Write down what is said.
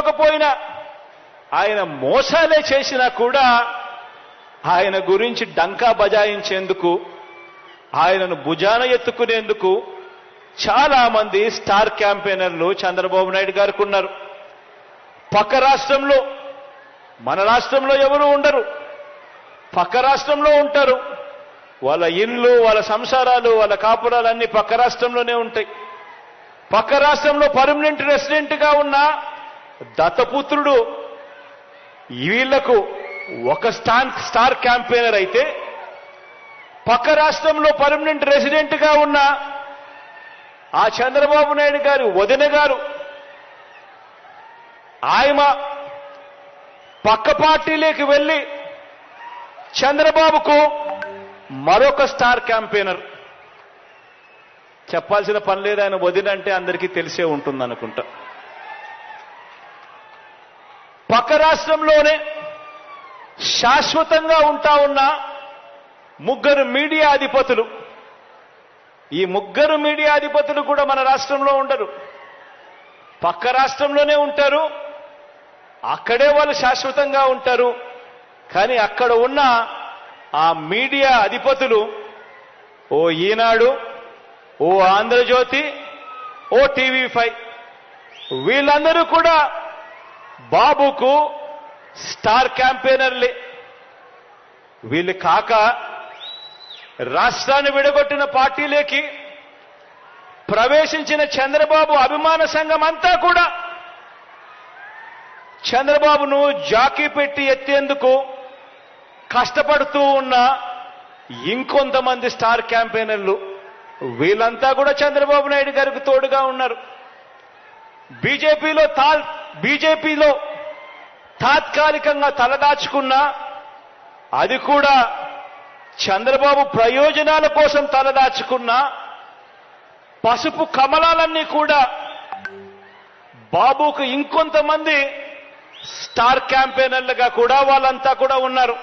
ఇవ్వకపోయినా ఆయన మోసాలే చేసినా కూడా ఆయన గురించి డంకా బజాయించేందుకు ఆయనను భుజాన ఎత్తుకునేందుకు చాలా మంది స్టార్ క్యాంపెయినర్లు చంద్రబాబు నాయుడు గారికి ఉన్నారు. పక్క రాష్ట్రంలో, మన రాష్ట్రంలో ఎవరు ఉండరు, పక్క రాష్ట్రంలో ఉంటారు. వాళ్ళ ఇళ్ళు, వాళ్ళ సంసారాలు, వాళ్ళ కాపురాలన్నీ పక్క రాష్ట్రంలోనే ఉంటాయి. పక్క రాష్ట్రంలో పర్మనెంట్ రెసిడెంట్గా ఉన్న దత్తపుత్రుడు వీళ్లకు ఒక స్టార్ క్యాంపెయినర్ అయితే, పక్క రాష్ట్రంలో పర్మనెంట్ రెసిడెంట్గా ఉన్న ఆ చంద్రబాబు నాయుడు గారి వదిన గారు ఆయన పక్క పార్టీలోకి వెళ్ళి చంద్రబాబుకు మరొక స్టార్ క్యాంపెయినర్. చెప్పాల్సిన పని లేదు, ఆయన వదిన అంటే అందరికీ తెలిసే ఉంటుందనుకుంటా. పక్క రాష్ట్రంలోనే శాశ్వతంగా ఉంటా ఉన్న ముగ్గురు మీడియా అధిపతులు, ఈ ముగ్గురు మీడియా అధిపతులు కూడా మన రాష్ట్రంలో ఉండరు, పక్క రాష్ట్రంలోనే ఉంటారు. అక్కడే వాళ్ళు శాశ్వతంగా ఉంటారు. కానీ అక్కడ ఉన్న ఆ మీడియా అధిపతులు ఓ ఈనాడు, ఓ ఆంధ్రజ్యోతి, ఓ టీవీ5 వీళ్ళందరూ కూడా బాబుకు స్టార్ క్యాంపెయినర్లే. వీళ్ళు కాక రాష్ట్రాన్ని విడగొట్టిన పార్టీలోకి ప్రవేశించిన చంద్రబాబు అభిమాన సంఘం అంతా కూడా చంద్రబాబును జాకీ పెట్టి ఎత్తేందుకు కష్టపడుతూ ఉన్న ఇంకొంతమంది స్టార్ క్యాంపెయినర్లు, వీళ్ళంతా కూడా చంద్రబాబు నాయుడు గారికి తోడుగా ఉన్నారు. బీజేపీలో తాత్కాలికంగా తలదాచుకున్నా అది కూడా చంద్రబాబు ప్రయోజనాల కోసం తలదాచుకున్నా పసుపు కమలాలన్నీ కూడా బాబుకు ఇంకొంతమంది స్టార్ క్యాంపెయినర్లుగా కూడా వాళ్ళంతా కూడా ఉన్నారు.